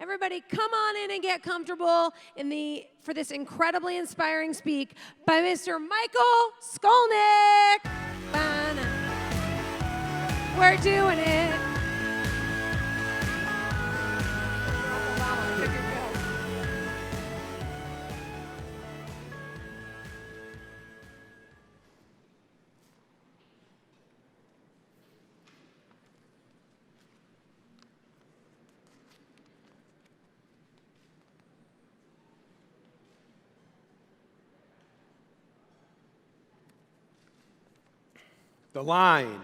Everybody, come on in and get comfortable for this incredibly inspiring speak by Mr. Michael Skolnik. We're doing it. The line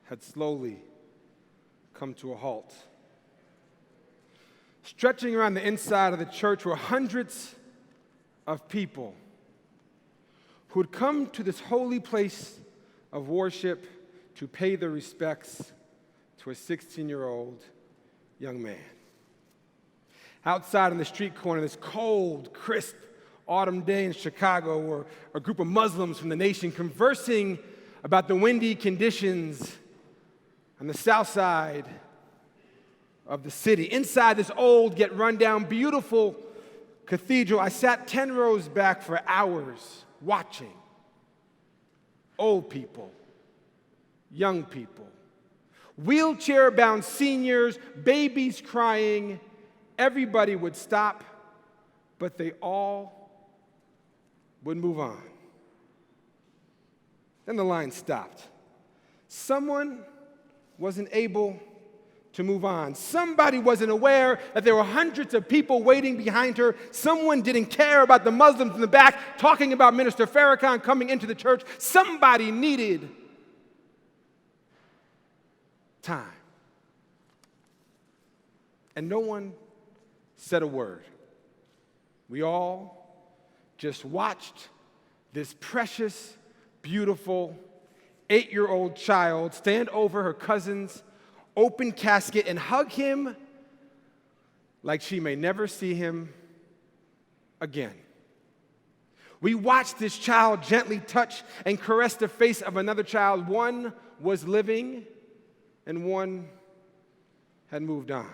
had slowly come to a halt. Stretching around the inside of the church were hundreds of people who had come to this holy place of worship to pay their respects to a 16-year-old young man. Outside on the street corner, this cold, crisp autumn day in Chicago, were a group of Muslims from the nation conversing about the windy conditions on the south side of the city. Inside this old yet rundown, beautiful cathedral, I sat 10 rows back for hours watching old people, young people, wheelchair-bound seniors, babies crying. Everybody would stop, but they all would move on. Then the line stopped. Someone wasn't able to move on. Somebody wasn't aware that there were hundreds of people waiting behind her. Someone didn't care about the Muslims in the back talking about Minister Farrakhan coming into the church. Somebody needed time. And no one said a word. We all just watched this precious, beautiful 8-year-old child stand over her cousin's open casket and hug him like she may never see him again. We watched this child gently touch and caress the face of another child. One was living and one had moved on.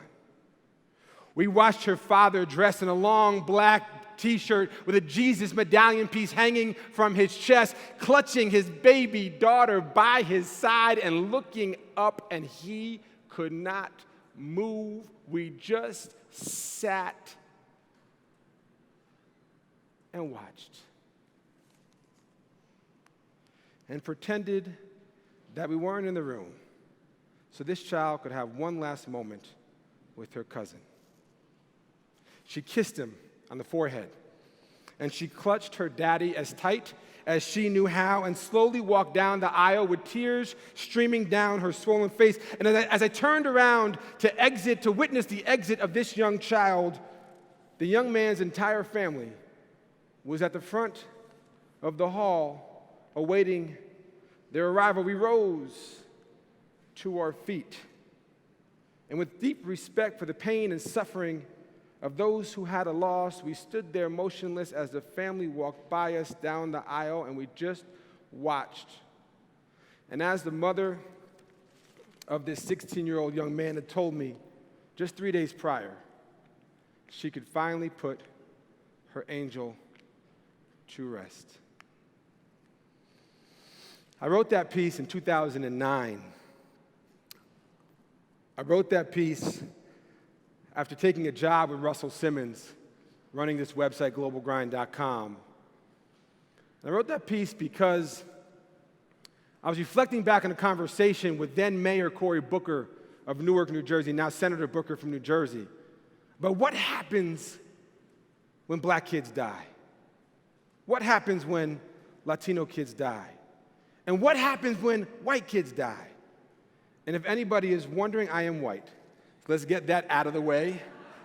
We watched her father dressed in a long black T-shirt with a Jesus medallion piece hanging from his chest, clutching his baby daughter by his side and looking up, and he could not move. We just sat and watched and pretended that we weren't in the room so this child could have one last moment with her cousin. She kissed him on the forehead, and she clutched her daddy as tight as she knew how and slowly walked down the aisle with tears streaming down her swollen face. And as I turned around to witness the exit of this young child, the young man's entire family was at the front of the hall awaiting their arrival. We rose to our feet, and with deep respect for the pain and suffering of those who had a loss, we stood there motionless as the family walked by us down the aisle, and we just watched. And as the mother of this 16-year-old young man had told me just 3 days prior, she could finally put her angel to rest. I wrote that piece in 2009. I wrote that piece after taking a job with Russell Simmons, running this website, globalgrind.com. I wrote that piece because I was reflecting back on a conversation with then Mayor Cory Booker of Newark, New Jersey, now Senator Booker from New Jersey, about what happens when black kids die? What happens when Latino kids die? And what happens when white kids die? And if anybody is wondering, I am white. Let's get that out of the way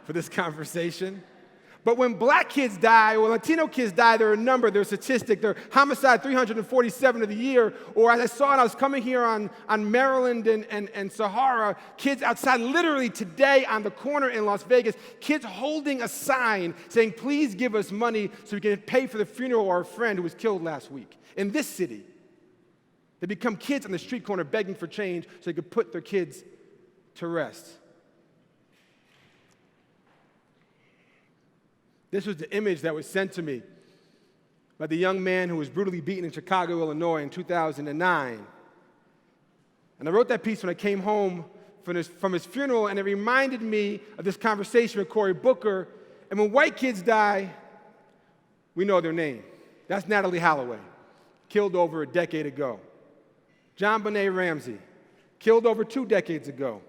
for this conversation. But when black kids die or Latino kids die, they're a number, they're a statistic, they're homicide 347 of the year. Or as I saw it, I was coming here on Maryland and Sahara, kids outside literally today on the corner in Las Vegas, kids holding a sign saying, please give us money so we can pay for the funeral of our friend who was killed last week. In this city, they become kids on the street corner begging for change so they could put their kids to rest. This was the image that was sent to me by the young man who was brutally beaten in Chicago, Illinois in 2009. And I wrote that piece when I came home from his funeral, and it reminded me of this conversation with Cory Booker. And when white kids die, we know their name. That's Natalie Holloway, killed over a decade ago. John Benet Ramsey, killed over 2 decades ago.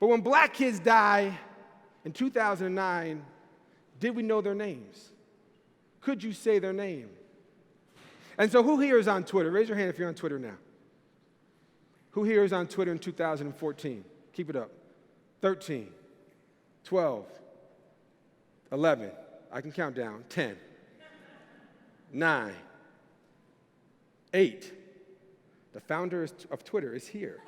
But when black kids die in 2009, did we know their names? Could you say their name? And so who here is on Twitter? Raise your hand if you're on Twitter now. Who here is on Twitter in 2014? Keep it up. 13, 12, 11. I can count down. 10, 9, 8. The founder of Twitter is here.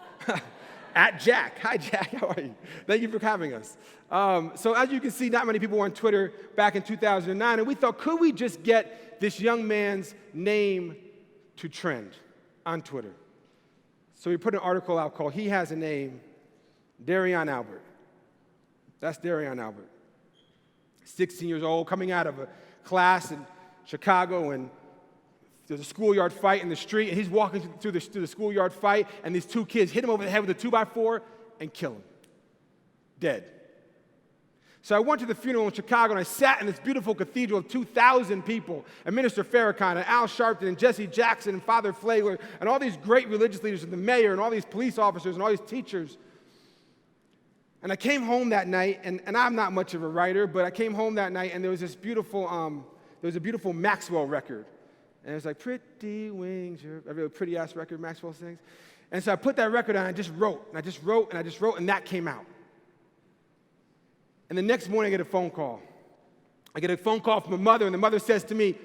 At Jack. Hi, Jack. How are you? Thank you for having us. So as you can see, not many people were on Twitter back in 2009, and we thought, could we just get this young man's name to trend on Twitter? So we put an article out called He Has a Name, Darion Albert. That's Darion Albert. 16 years old, coming out of a class in Chicago, and there's a schoolyard fight in the street, and he's walking through the schoolyard fight, and these 2 kids hit him over the head with a 2x4 and kill him. Dead. So I went to the funeral in Chicago, and I sat in this beautiful cathedral of 2,000 people, and Minister Farrakhan, and Al Sharpton, and Jesse Jackson, and Father Flagler, and all these great religious leaders, and the mayor, and all these police officers, and all these teachers. And I came home that night, and I'm not much of a writer, but I came home that night, and there was a beautiful Maxwell record. And it was like, pretty wings, a really pretty-ass record Maxwell sings. And so I put that record on, and I just wrote, and that came out. And the next morning, I get a phone call. I get a phone call from my mother, and the mother says to me,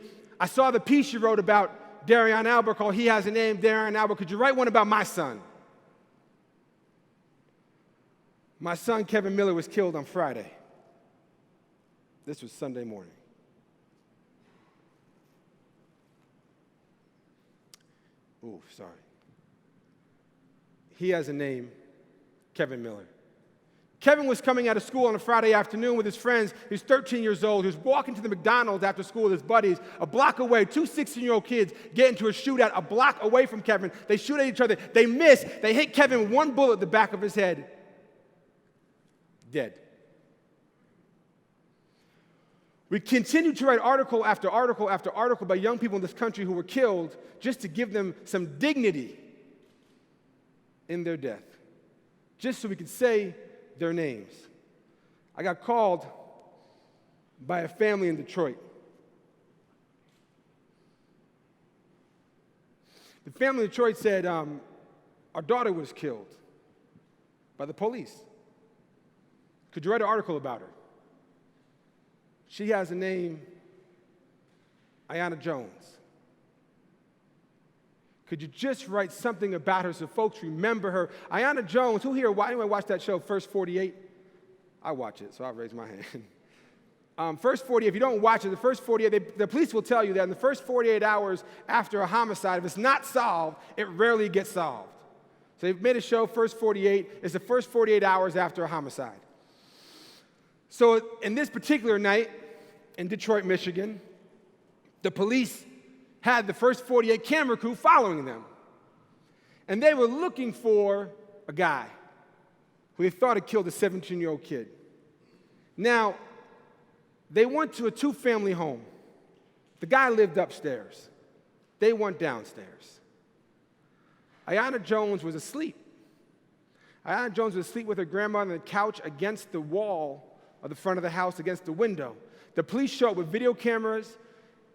I saw the piece you wrote about Darion Albert called He Has a Name, Darion Albert. Could you write one about my son? My son, Kevin Miller, was killed on Friday. This was Sunday morning. Ooh, sorry. He has a name, Kevin Miller. Kevin was coming out of school on a Friday afternoon with his friends. He's 13 years old. He was walking to the McDonald's after school with his buddies. A block away, 2 16-year-old kids get into a shootout a block away from Kevin. They shoot at each other. They miss. They hit Kevin with 1 bullet at the back of his head. Dead. We continue to write article after article after article by young people in this country who were killed just to give them some dignity in their death, just so we could say their names. I got called by a family in Detroit. The family in Detroit said, our daughter was killed by the police. Could you write an article about her? She has a name, Ayanna Jones. Could you just write something about her so folks remember her? Ayanna Jones, who here, anyone watch that show, First 48? I watch it, so I'll raise my hand. First 48, if you don't watch it, the first 48, the police will tell you that in the first 48 hours after a homicide, if it's not solved, it rarely gets solved. So they've made a show, First 48, it's the first 48 hours after a homicide. So in this particular night in Detroit, Michigan, the police had the first 48 camera crew following them. And they were looking for a guy who they thought had killed a 17-year-old kid. Now, they went to a 2-family home. The guy lived upstairs. They went downstairs. Ayanna Jones was asleep. Ayanna Jones was asleep with her grandmother on the couch against the wall of the front of the house, against the window. The police show up with video cameras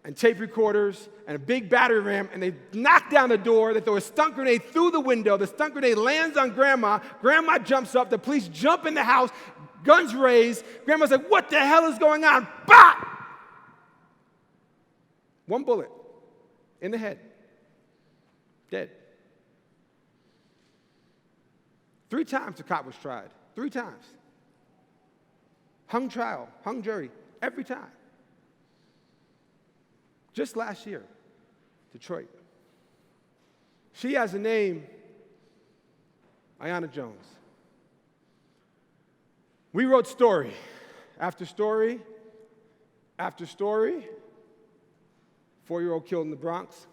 and tape recorders and a big battering ram, and they knock down the door. They throw a stun grenade through the window. The stun grenade lands on Grandma. Grandma jumps up. The police jump in the house, guns raised. Grandma's like, what the hell is going on? Bop! 1 bullet in the head. Dead. 3 times the cop was tried. 3 times. Hung trial, hung jury, every time. Just last year, Detroit. She has a name, Ayanna Jones. We wrote story after story After story, 4-year-old killed in the Bronx.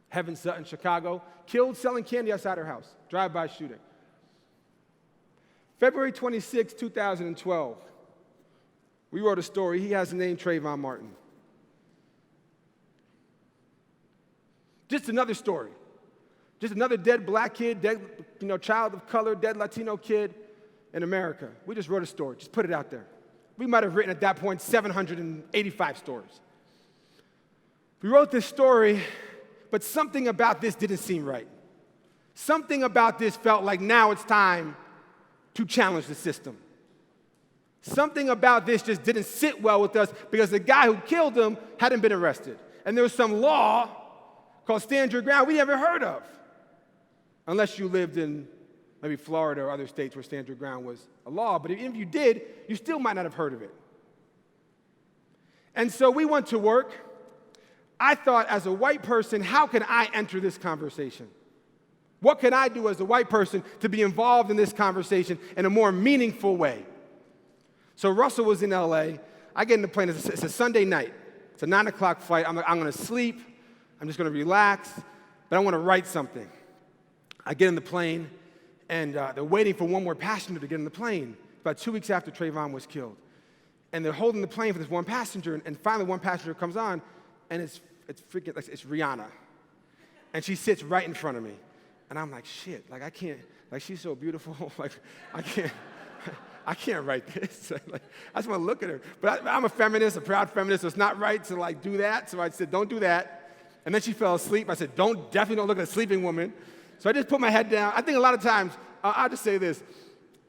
Heaven Sutton, Chicago, killed selling candy outside her house. Drive-by shooting. February 26, 2012, we wrote a story. He has the name Trayvon Martin. Just another story. Just another dead black kid, dead, child of color, dead Latino kid in America. We just wrote a story. Just put it out there. We might have written at that point 785 stories. We wrote this story, but something about this didn't seem right. Something about this felt like now it's time to challenge the system. Something about this just didn't sit well with us because the guy who killed him hadn't been arrested. And there was some law called Stand Your Ground we never heard of. Unless you lived in maybe Florida or other states where Stand Your Ground was a law. But even if you did, you still might not have heard of it. And so we went to work. I thought, as a white person, how can I enter this conversation? What can I do as a white person to be involved in this conversation in a more meaningful way? So Russell was in LA. I get in the plane. It's a Sunday night. It's a 9 o'clock flight. I'm going to sleep. I'm just going to relax. But I want to write something. I get in the plane, and they're waiting for one more passenger to get in the plane. About 2 weeks after Trayvon was killed. And they're holding the plane for this one passenger. And finally, one passenger comes on, and it's freaking, like, it's Rihanna. And she sits right in front of me. And I'm like, shit, like I can't, like she's so beautiful, like I can't write this. Like, I just want to look at her. But I'm a feminist, a proud feminist, so it's not right to like do that. So I said, don't do that. And then she fell asleep. I said, definitely don't look at a sleeping woman. So I just put my head down. I think a lot of times, I'll just say this.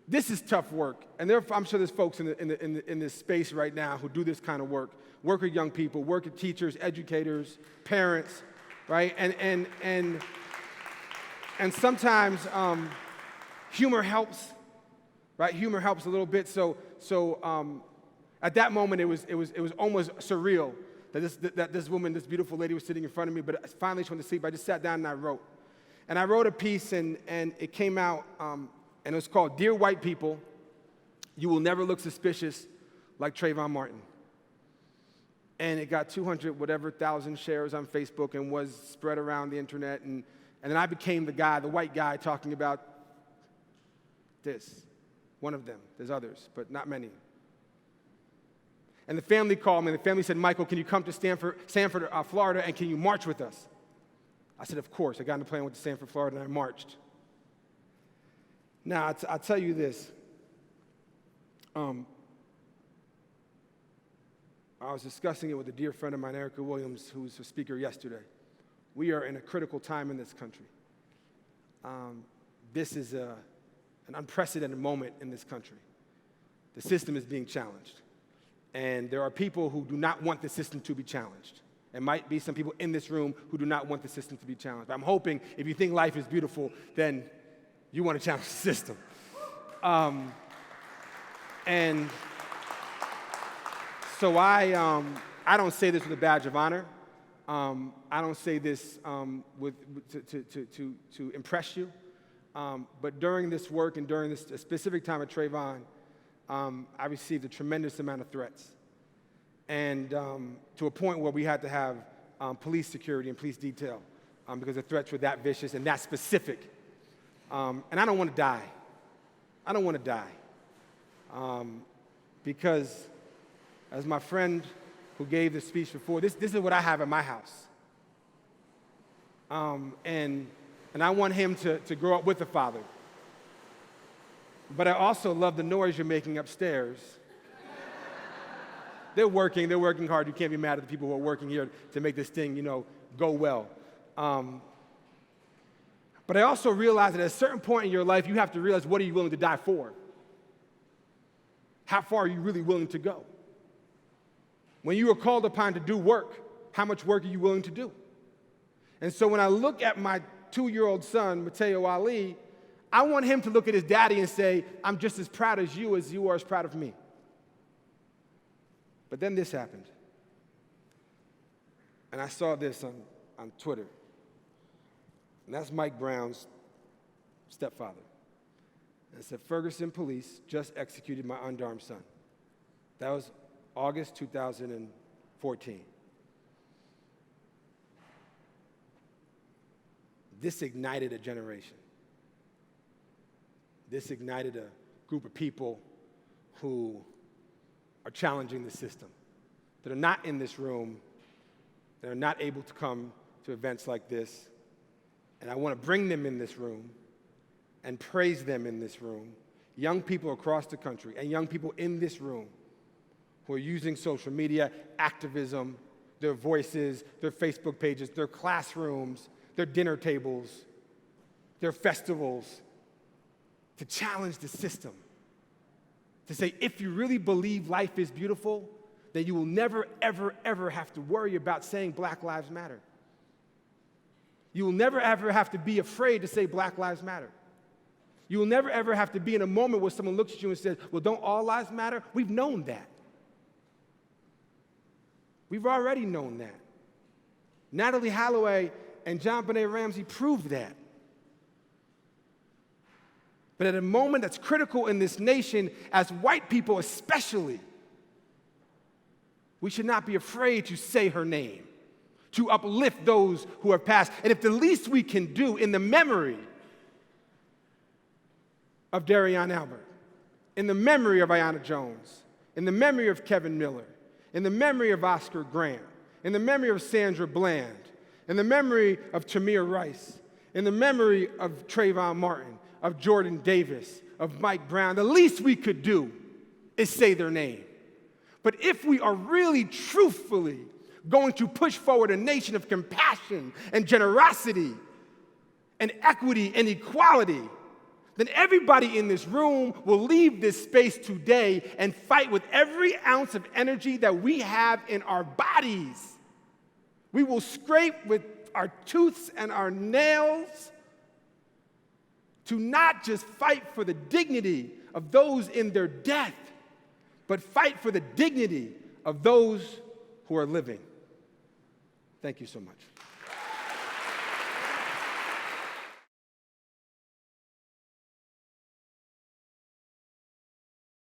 This is tough work. And I'm sure there's folks in this space right now who do this kind of work with young people, work with teachers, educators, parents, right? And sometimes humor helps, right? Humor helps a little bit. So at that moment, it was almost surreal that this woman, this beautiful lady, was sitting in front of me. But finally, she went to sleep. I just sat down and I wrote. And I wrote a piece, and it came out, and it was called "Dear White People, You Will Never Look Suspicious Like Trayvon Martin." And it got 200,000 shares on Facebook and was spread around the internet. And then I became the white guy talking about this. One of them. There's others, but not many. And the family called me, and the family said, "Michael, can you come to Sanford, Florida, and can you march with us?" I said, of course. I got on the plane, went to Sanford, Florida, and I marched. Now, I'll tell you this. I was discussing it with a dear friend of mine, Erica Williams, who was a speaker yesterday. We are in a critical time in this country. This is an unprecedented moment in this country. The system is being challenged. And there are people who do not want the system to be challenged. There might be some people in this room who do not want the system to be challenged. But I'm hoping if you think life is beautiful, then you want to challenge the system. And so I don't say this with a badge of honor. I don't say this to impress you. But during this work and during this specific time at Trayvon, I received a tremendous amount of threats. And to a point where we had to have police security and police detail because the threats were that vicious and that specific. And I don't want to die. I don't want to die. Because as my friend who gave the speech before, this is what I have in my house. And I want him to grow up with a father. But I also love the noise you're making upstairs. They're working hard. You can't be mad at the people who are working here to make this thing, go well. But I also realize that at a certain point in your life, you have to realize, what are you willing to die for? How far are you really willing to go? When you are called upon to do work, how much work are you willing to do? And so when I look at my 2-year-old son, Mateo Ali, I want him to look at his daddy and say, I'm just as proud as you are as proud of me. But then this happened. And I saw this on Twitter. And that's Mike Brown's stepfather. And it said, Ferguson police just executed my unarmed son. That was August 2014. This ignited a generation. This ignited a group of people who are challenging the system, that are not in this room, that are not able to come to events like this. And I want to bring them in this room and praise them in this room. Young people across the country and young people in this room who are using social media, activism, their voices, their Facebook pages, their classrooms, their dinner tables, their festivals, to challenge the system. To say, if you really believe life is beautiful, then you will never, ever, ever have to worry about saying Black Lives Matter. You will never, ever have to be afraid to say Black Lives Matter. You will never, ever have to be in a moment where someone looks at you and says, well, don't all lives matter? We've known that. We've already known that. Natalie Holloway and John Benet Ramsey proved that. But at a moment that's critical in this nation, as white people especially, we should not be afraid to say her name, to uplift those who have passed. And if the least we can do in the memory of Darion Albert, in the memory of Aiyana Jones, in the memory of Kevin Miller, in the memory of Oscar Grant, in the memory of Sandra Bland, in the memory of Tamir Rice, in the memory of Trayvon Martin, of Jordan Davis, of Mike Brown, the least we could do is say their name. But if we are really truthfully going to push forward a nation of compassion and generosity and equity and equality, then everybody in this room will leave this space today and fight with every ounce of energy that we have in our bodies. We will scrape with our tooths and our nails to not just fight for the dignity of those in their death, but fight for the dignity of those who are living. Thank you so much.